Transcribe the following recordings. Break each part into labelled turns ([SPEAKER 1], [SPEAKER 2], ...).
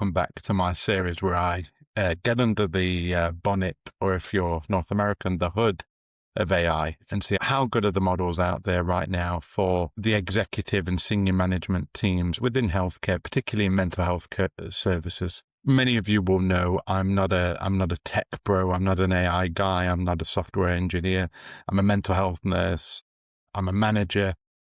[SPEAKER 1] welcome back to my series where I get under the bonnet, or if you're North American, the hood of AI, and see how good are the models out there right now for the executive and senior management teams within healthcare, particularly in mental health services. Many of you will know I'm not a tech bro. I'm not an AI guy. I'm not a software engineer. I'm a mental health nurse. I'm a manager.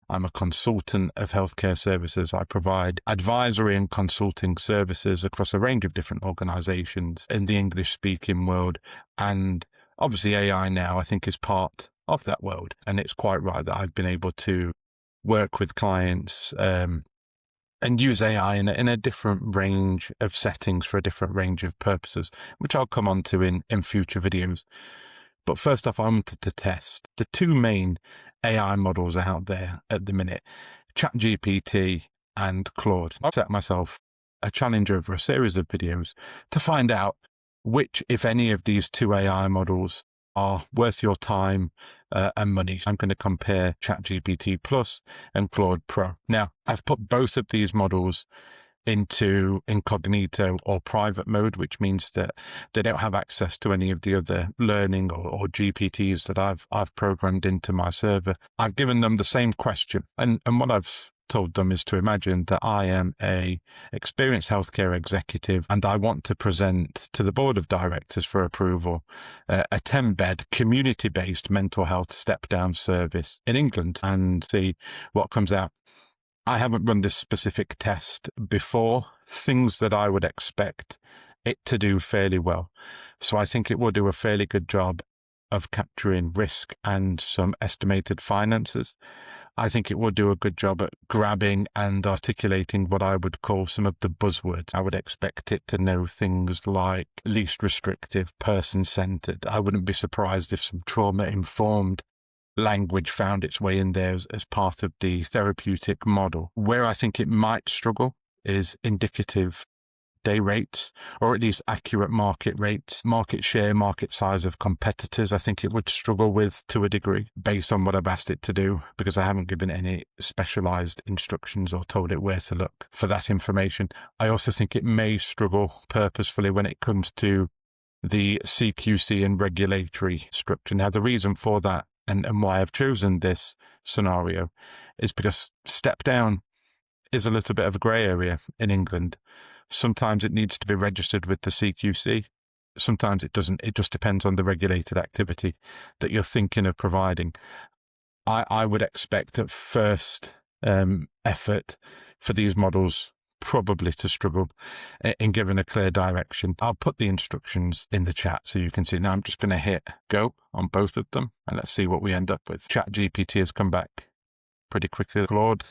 [SPEAKER 1] I'm a consultant of healthcare services. I provide advisory and consulting services across a range of different organizations in the English-speaking world. And obviously AI now, I think, is part of that world. And it's quite right that I've been able to work with clients and use AI in a different range of settings for a different range of purposes, which I'll come on to in future videos. But first off, I wanted to test the two main AI models out there at the minute, ChatGPT and Claude. I set myself a challenge over a series of videos to find out which, if any, of these two AI models are worth your time and money. I'm going to compare ChatGPT Plus and Claude Pro. Now, I've put both of these models into incognito or private mode, which means that they don't have access to any of the other learning or GPTs that I've programmed into my server. I've given them the same question, and what I've told them is to imagine that I am a experienced healthcare executive and I want to present to the board of directors for approval a 10-bed community-based mental health step-down service in England, and see what comes out. I haven't run this specific test before, things that I would expect it to do fairly well. So I think it will do a fairly good job of capturing risk and some estimated finances. I think it will do a good job at grabbing and articulating what I would call some of the buzzwords. I would expect it to know things like least restrictive, person-centered. I wouldn't be surprised if some trauma-informed language found its way in there as part of the therapeutic model. Where I think it might struggle is indicative day rates, or at least accurate market rates, market share, market size of competitors. I think it would struggle with to a degree based on what I've asked it to do, because I haven't given any specialized instructions or told it where to look for that information. I also think it may struggle purposefully when it comes to the CQC and regulatory structure. Now, the reason for that and why I've chosen this scenario is because step down is a little bit of a grey area in England. Sometimes it needs to be registered with the CQC. Sometimes it doesn't. It just depends on the regulated activity that you're thinking of providing. I would expect at first effort for these models probably to struggle in giving a clear direction. I'll put the instructions in the chat so you can see. Now I'm just going to hit go on both of them and let's see what we end up with. ChatGPT has come back pretty quickly. Claude,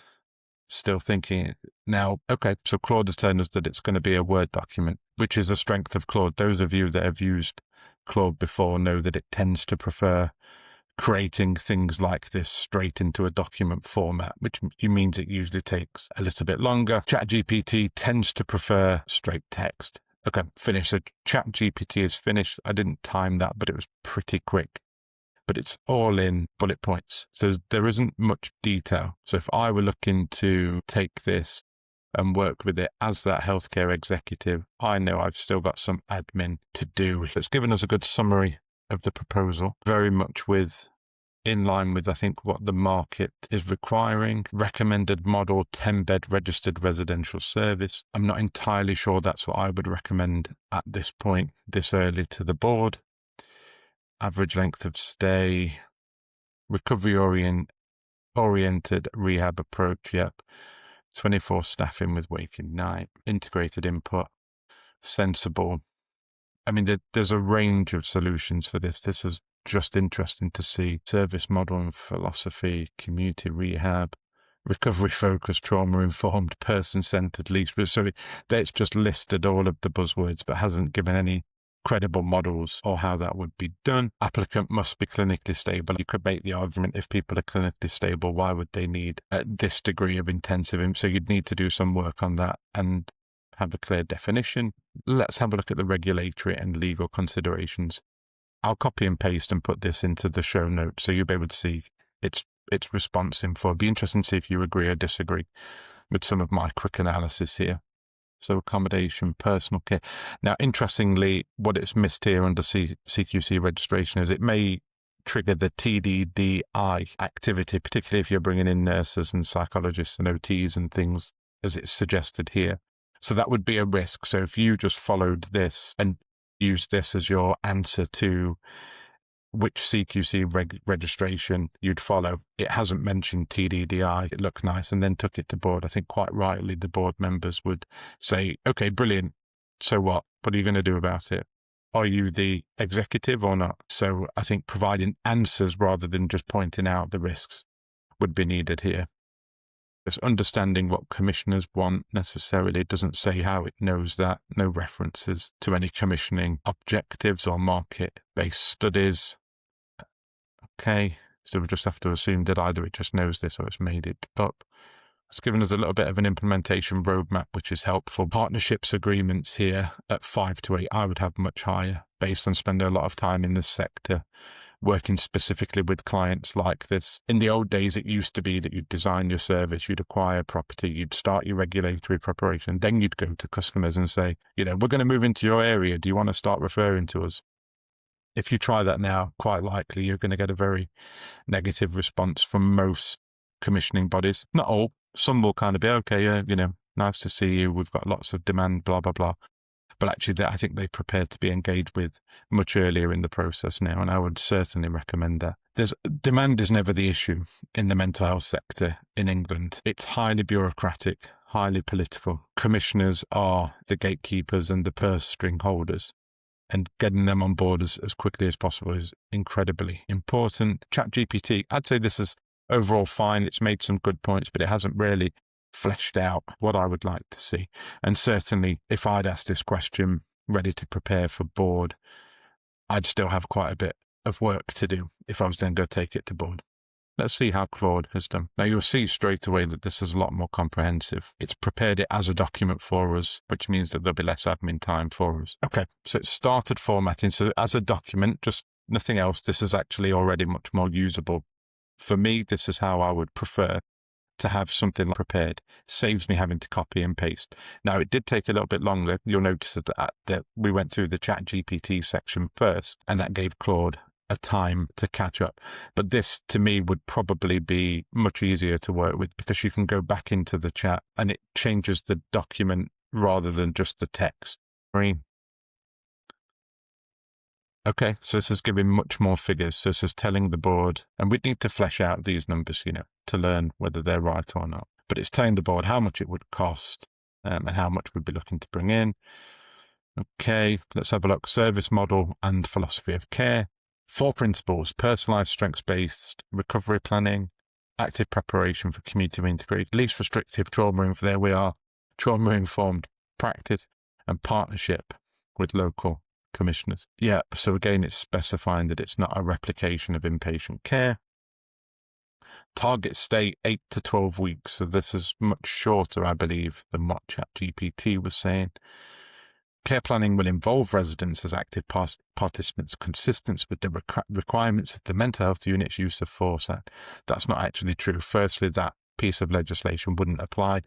[SPEAKER 1] still thinking. Now, okay, so Claude is telling us that it's going to be a Word document, which is a strength of Claude. Those of you that have used Claude before know that it tends to prefer creating things like this straight into a document format, which means it usually takes a little bit longer. ChatGPT tends to prefer straight text. Okay, finished. So ChatGPT is finished. I didn't time that, but it was pretty quick. But it's all in bullet points. So there isn't much detail. So if I were looking to take this and work with it as that healthcare executive, I know I've still got some admin to do. It's given us a good summary of the proposal, very much in line with, I think, what the market is requiring. Recommended model, 10-bed registered residential service. I'm not entirely sure that's what I would recommend at this point, this early to the board. Average length of stay, recovery-oriented rehab approach, yep. 24 staffing with waking night, integrated input, sensible. I mean, there's a range of solutions for this. This is just interesting to see. Service model and philosophy, community rehab, recovery-focused, trauma-informed, person-centered lease. So it's just listed all of the buzzwords, but hasn't given any credible models or how that would be done. Applicant must be clinically stable. You could make the argument, if people are clinically stable, why would they need this degree of intensive? So you'd need to do some work on that and have a clear definition. Let's have a look at the regulatory and legal considerations. I'll copy and paste and put this into the show notes so you'll be able to see its response info. It'd be interesting to see if you agree or disagree with some of my quick analysis here. So accommodation, personal care. Now, interestingly, what it's missed here under CQC registration is it may trigger the TDDI activity, particularly if you're bringing in nurses and psychologists and OTs and things, as it's suggested here. So that would be a risk. So if you just followed this and used this as your answer to which CQC registration you'd follow, it hasn't mentioned TDDI. It looked nice, and then took it to board. I think quite rightly the board members would say, okay, brilliant. So what? What are you going to do about it? Are you the executive or not? So I think providing answers rather than just pointing out the risks would be needed here. Just understanding what commissioners want necessarily doesn't say how it knows that. No references to any commissioning objectives or market-based studies. Okay, so we just have to assume that either it just knows this or it's made it up. It's given us a little bit of an implementation roadmap, which is helpful. Partnerships agreements here at 5 to 8, I would have much higher based on spending a lot of time in this sector, working specifically with clients like this. In the old days, it used to be that you'd design your service, you'd acquire property, you'd start your regulatory preparation, then you'd go to customers and say, we're going to move into your area. Do you want to start referring to us? If you try that now, quite likely you're going to get a very negative response from most commissioning bodies. Not all. Some will kind of be, okay, yeah, nice to see you. We've got lots of demand, blah, blah, blah. But actually, I think they're prepared to be engaged with much earlier in the process now, and I would certainly recommend that. Demand is never the issue in the mental health sector in England. It's highly bureaucratic, highly political. Commissioners are the gatekeepers and the purse string holders, and getting them on board as quickly as possible is incredibly important. ChatGPT, I'd say this is overall fine. It's made some good points, but it hasn't really fleshed out what I would like to see. And certainly, if I'd asked this question ready to prepare for board, I'd still have quite a bit of work to do if I was then going to take it to board. Let's see how Claude has done. Now, you'll see straight away that this is a lot more comprehensive. It's prepared it as a document for us, which means that there'll be less admin time for us. Okay, so it started formatting. So as a document, just nothing else, this is actually already much more usable. For me, this is how I would prefer to have something prepared. Saves me having to copy and paste. Now, it did take a little bit longer. You'll notice that we went through the ChatGPT section first, and that gave Claude a time to catch up. But this, to me, would probably be much easier to work with because you can go back into the chat and it changes the document rather than just the text. Okay, so this is giving much more figures. So this is telling the board, and we'd need to flesh out these numbers, to learn whether they're right or not. But it's telling the board how much it would cost and how much we'd be looking to bring in. Okay, let's have a look. Service model and philosophy of care. 4 principles: personalized, strengths-based recovery planning, active preparation for community reintegration, least restrictive trauma-informed practice, and partnership with local commissioners. Yeah, so again, it's specifying that it's not a replication of inpatient care. Target stay 8 to 12 weeks. So this is much shorter, I believe, than what ChatGPT was saying. Care planning will involve residents as active participants consistent with the requirements of the Mental Health Unit's Use of Force Act. That's not actually true. Firstly, that piece of legislation wouldn't apply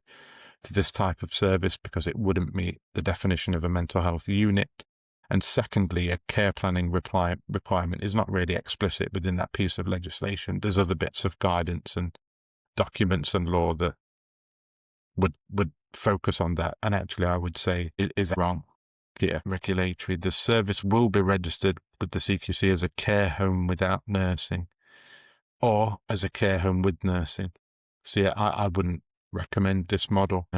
[SPEAKER 1] to this type of service because it wouldn't meet the definition of a mental health unit. And secondly, a care planning requirement is not really explicit within that piece of legislation. There's other bits of guidance and documents and law that would focus on that. And actually, I would say it is wrong. Yeah, regulatory. The service will be registered with the CQC as a care home without nursing or as a care home with nursing. So yeah, I wouldn't recommend this model.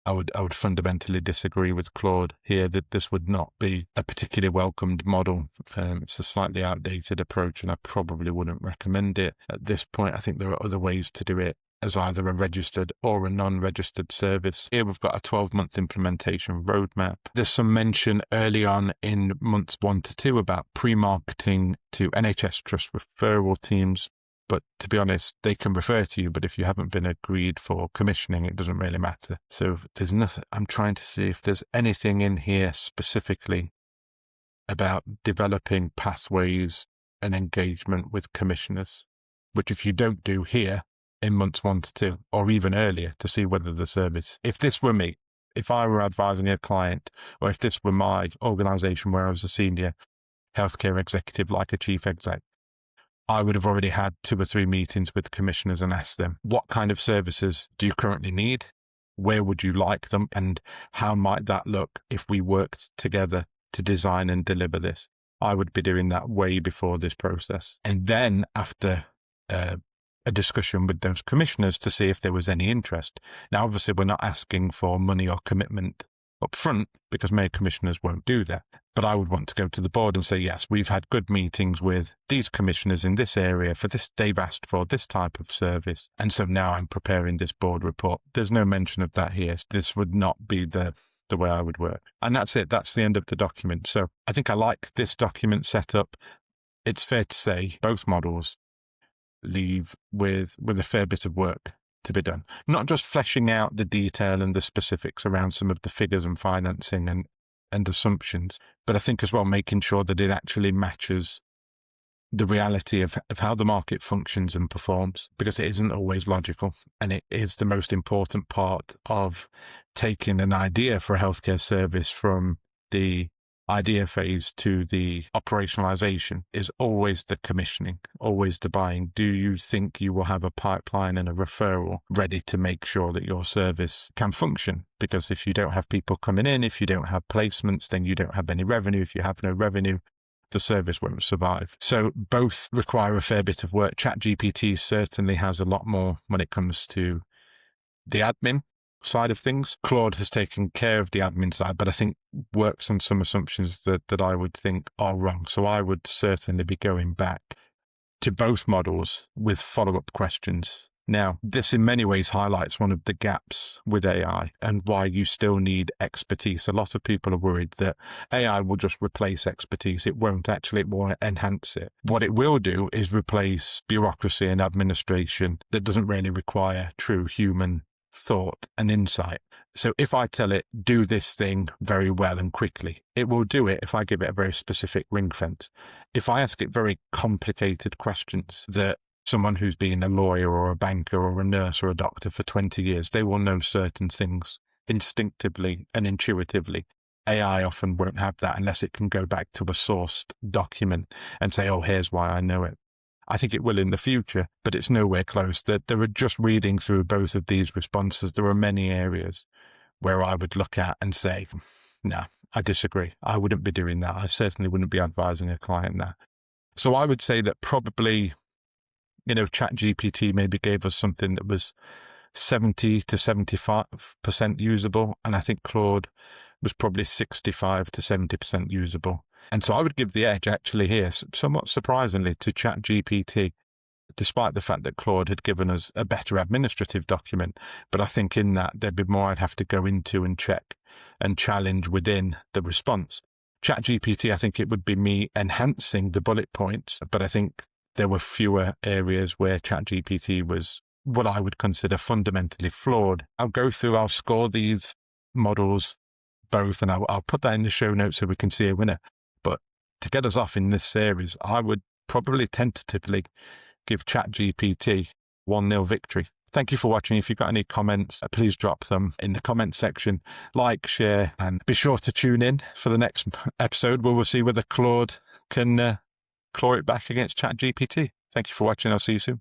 [SPEAKER 1] I would fundamentally disagree with Claude here that this would not be a particularly welcomed model. It's a slightly outdated approach and I probably wouldn't recommend it. At this point, I think there are other ways to do it as either a registered or a non-registered service. Here we've got a 12-month implementation roadmap. There's some mention early on in months 1 to 2 about pre-marketing to NHS Trust referral teams. But to be honest, they can refer to you, but if you haven't been agreed for commissioning, it doesn't really matter. So there's nothing. I'm trying to see if there's anything in here specifically about developing pathways and engagement with commissioners, which if you don't do here in months 1 to 2, or even earlier to see whether the service, if this were me, If I were advising a client, or if this were my organization where I was a senior healthcare executive, like a chief exec, I would have already had 2 or 3 meetings with commissioners and asked them, what kind of services do you currently need? Where would you like them? And how might that look if we worked together to design and deliver this? I would be doing that way before this process. And then after a discussion with those commissioners to see if there was any interest. Now, obviously, we're not asking for money or commitment up front because many commissioners won't do that. But I would want to go to the board and say, yes, we've had good meetings with these commissioners in this area for this. They've asked for this type of service. And so now I'm preparing this board report. There's no mention of that here. This would not be the way I would work. And that's it. That's the end of the document. So I think I like this document setup. It's fair to say both models leave with a fair bit of work to be done. Not just fleshing out the detail and the specifics around some of the figures and financing and assumptions, but I think as well making sure that it actually matches the reality of how the market functions and performs, because it isn't always logical. And it is the most important part of taking an idea for a healthcare service from the idea phase to the operationalization is always the commissioning, always the buying. Do you think you will have a pipeline and a referral ready to make sure that your service can function? Because if you don't have people coming in, if you don't have placements, then you don't have any revenue. If you have no revenue, the service won't survive. So both require a fair bit of work. ChatGPT certainly has a lot more when it comes to the admin side of things. Claude has taken care of the admin side, but I think works on some assumptions that I would think are wrong. So I would certainly be going back to both models with follow-up questions. Now, this in many ways highlights one of the gaps with AI and why you still need expertise. A lot of people are worried that AI will just replace expertise. It won't actually, it will enhance it. What it will do is replace bureaucracy and administration that doesn't really require true human thought and insight. So if I tell it, do this thing very well and quickly, it will do it if I give it a very specific ring fence. If I ask it very complicated questions that someone who's been a lawyer or a banker or a nurse or a doctor for 20 years, they will know certain things instinctively and intuitively. AI often won't have that unless it can go back to a sourced document and say, oh, here's why I know it. I think it will in the future, but it's nowhere close. That there are just reading through both of these responses, there are many areas where I would look at and say, no, I disagree. I wouldn't be doing that. I certainly wouldn't be advising a client that. So I would say that probably, ChatGPT maybe gave us something that was 70 to 75% usable. And I think Claude was probably 65 to 70% usable. And so I would give the edge actually here, somewhat surprisingly, to ChatGPT, despite the fact that Claude had given us a better administrative document. But I think in that there'd be more I'd have to go into and check and challenge within the response. ChatGPT, I think it would be me enhancing the bullet points, but I think there were fewer areas where ChatGPT was what I would consider fundamentally flawed. I'll score these models both, and I'll put that in the show notes so we can see a winner. But to get us off in this series, I would probably tentatively give ChatGPT 1-0 victory. Thank you for watching. If you've got any comments, please drop them in the comment section. Like, share, and be sure to tune in for the next episode where we'll see whether Claude can claw it back against ChatGPT. Thank you for watching. I'll see you soon.